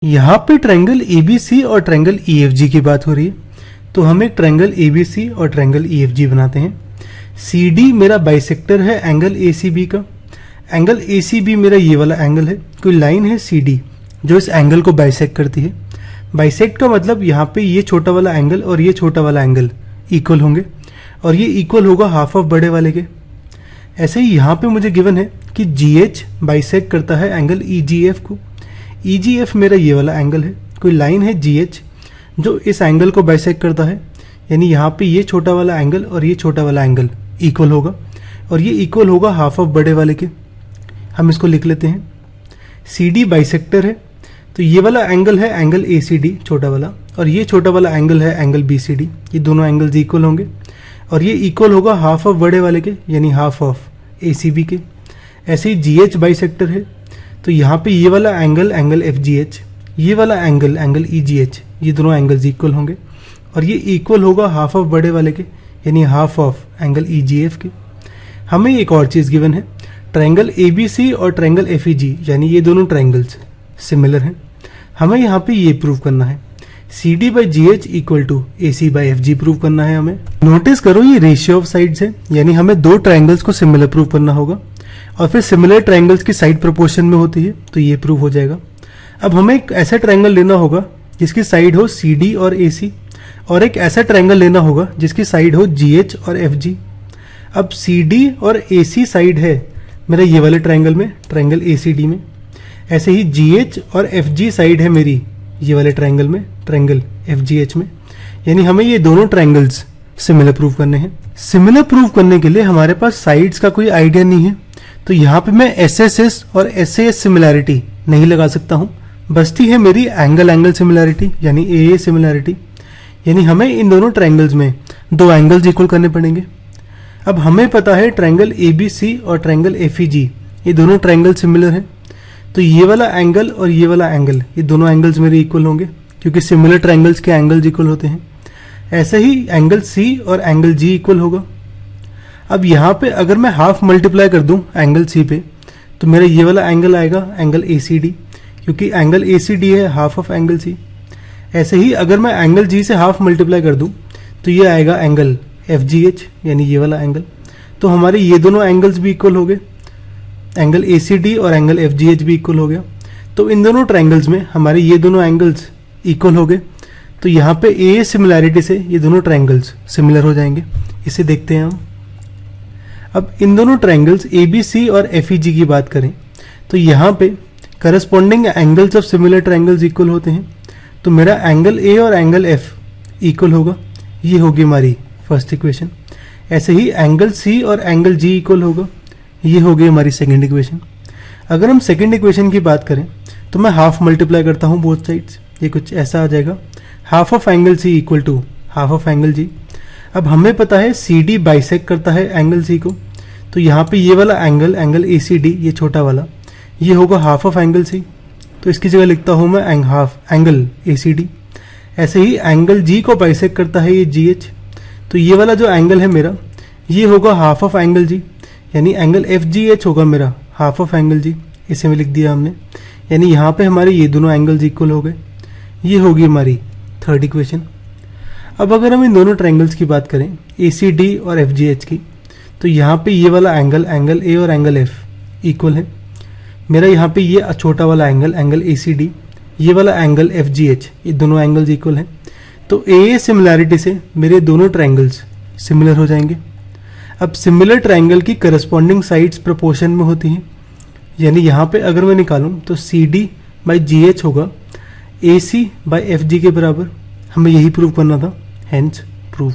यहाँ पे triangle ABC और ट्रायंगल ईएफजी की बात हो रही है, तो हम एक ट्रायंगल एबीसी और ट्रायंगल ईएफजी बनाते हैं। सीडी मेरा बाइसेक्टर है एंगल एसीबी का। एंगल एसीबी मेरा ये वाला एंगल है। कोई लाइन है सीडी जो इस एंगल को बाइसेक्ट करती है। बाइसेक्ट का मतलब यहाँ पे ये छोटा वाला एंगल और ये छोटा वाला एंगल इक्वल होंगे और ये इक्वल होगा हाफ ऑफ बड़े वाले के। ऐसे ही यहाँ पे मुझे गिवन है कि जीएच बाइसेक्ट करता है एंगल ईजीएफ को। ईजीएफ मेरा ये वाला एंगल है। कोई लाइन है जीएच जो इस एंगल को बाइसेक्ट करता है, यानी यहाँ पे ये छोटा वाला एंगल और ये छोटा वाला एंगल इक्वल होगा और ये इक्वल होगा हाफ ऑफ बड़े वाले के। हम इसको लिख लेते हैं। सीडी बाइसेक्टर है तो ये वाला एंगल है एंगल एसीडी छोटा वाला और ये छोटा वाला एंगल है एंगल बीसीडी। ये दोनों एंगल्स इक्वल होंगे और ये इक्वल होगा हाफ ऑफ बड़े वाले के यानी हाफ ऑफ एसीबी के। ऐसे ही जीएच बाइसेक्टर है तो यहाँ पे ये वाला एंगल एंगल एफजीएच, ये वाला एंगल एंगल ईजीएच, ये दोनों एंगल्स इक्वल होंगे और ये इक्वल होगा हाफ ऑफ बड़े वाले के यानी हाफ ऑफ एंगल ईजीएफ के। हमें एक और चीज़ गिवन है, ट्रायंगल एबीसी और ट्रायंगल एफईजी यानी ये दोनों ट्रायंगल्स सिमिलर हैं। हमें यहाँ पे ये प्रूव करना है C D by G H equal to A C by F G prove करना है हमें। नोटिस करो ये रेशियो ऑफ साइड्स है, यानी हमें दो ट्रायंगल्स को सिमिलर प्रूव करना होगा और फिर सिमिलर ट्रायंगल्स की साइड प्रोपोर्शन में होती है तो ये प्रूव हो जाएगा। अब हमें एक ऐसा ट्रायंगल लेना होगा जिसकी साइड हो सी डी और ए सी और एक ऐसा ट्रायंगल लेना होगा जिसकी साइड हो जी एच और एफ जी। अब सी डी और ए सी साइड है मेरा ये वाले ट्रायंगल में, ट्रायंगल ए सी डी में। ऐसे ही जी एच और एफ जी साइड है मेरी ये वाले ट्रायंगल में, ट्रायंगल एफ जी एच में। यानी हमें ये दोनों ट्रायंगल्स सिमिलर प्रूव करने हैं। सिमिलर प्रूव करने के लिए हमारे पास साइड्स का कोई आइडिया नहीं है तो यहाँ पे मैं एस एस एस और एस ए एस सिमिलैरिटी नहीं लगा सकता हूँ। बचती है मेरी एंगल एंगल सिमिलैरिटी यानी ए सिमिलैरिटी। यानी हमें इन दोनों ट्रायंगल्स में दो एंगल्स इक्वल करने पड़ेंगे। अब हमें पता है ट्रायंगल ए बी सी और ट्रायंगल एफ ई जी ये दोनों ट्रायंगल सिमिलर हैं, तो ये वाला एंगल और ये वाला एंगल ये दोनों एंगल्स मेरे इक्वल होंगे क्योंकि सिमिलर ट्रायंगल्स के एंगल्स इक्वल होते हैं। ऐसे ही एंगल सी और एंगल जी इक्वल होगा। अब यहाँ पे अगर मैं हाफ मल्टीप्लाई कर दूँ एंगल सी पे तो मेरा ये वाला एंगल आएगा एंगल ए सी डी, क्योंकि एंगल ए सी डी है हाफ ऑफ एंगल सी। ऐसे ही अगर मैं एंगल जी से हाफ मल्टीप्लाई कर दूँ तो ये आएगा एंगल एफ जी एच यानी ये वाला एंगल। तो हमारे ये दोनों एंगल्स भी इक्वल हो गए, एंगल ए सी डी और एंगल एफ जी एच भी इक्वल हो गया। तो इन दोनों ट्रायंगल्स में हमारे ये दोनों एंगल्स इक्वल हो गए। तो यहाँ पे ए सिमिलैरिटी से ये दोनों ट्रायंगल्स सिमिलर हो जाएंगे। इसे देखते हैं हम। अब इन दोनों ट्रायंगल्स ए बी सी और एफ ई जी की बात करें तो यहाँ पे corresponding angles of similar triangles equal होते हैं। तो मेरा एंगल ए और एंगल एफ इक्वल होगा, ये होगी हमारी फर्स्ट इक्वेशन। ऐसे ही एंगल सी और एंगल जी इक्वल होगा, ये हो गई हमारी सेकेंड इक्वेशन। अगर हम सेकेंड इक्वेशन की बात करें तो मैं हाफ मल्टीप्लाई करता हूँ बोथ साइड्स, ये कुछ ऐसा आ जाएगा। Half of angle C equal to half of angle G. अब हमें पता है सी डी बाइसेक्ट करता है एंगल सी को, तो यहाँ पे ये वाला angle angle A C D ये छोटा वाला ये होगा हाफ ऑफ एंगल सी, तो इसकी जगह लिखता हूँ मैं half angle A C D. ऐसे ही एंगल जी को बाइसेक्ट करता है ये जी एच, तो ये वाला जो एंगल है मेरा ये होगा हाफ ऑफ एंगल जी, यानी एंगल एफ जी एच होगा मेरा हाफ ऑफ एंगल जी। इसे में लिख दिया हमने, यानी यहाँ पे हमारे ये दोनों एंगल्स इक्वल हो गए। ये होगी हमारी थर्ड इक्वेशन। अब अगर हम इन दोनों ट्रायंगल्स की बात करें ए सी डी और एफ जी एच की, तो यहाँ पे ये वाला एंगल एंगल ए और एंगल एफ इक्वल है। मेरा यहाँ पे ये छोटा वाला angle angle A C D, ये वाला एंगल एफ जी एच, ये दोनों एंगल्स इक्वल हैं। तो ए सिमिलैरिटी से मेरे दोनों ट्रायंगल्स सिमिलर हो जाएंगे। अब सिमिलर ट्रायंगल की करस्पॉन्डिंग साइड्स प्रोपोर्शन में होती हैं, यानी यहाँ पे अगर मैं निकालूँ तो C D by G H होगा ए सी बाई एफ जी के बराबर। हमें यही प्रूव करना था, हेंस प्रूव।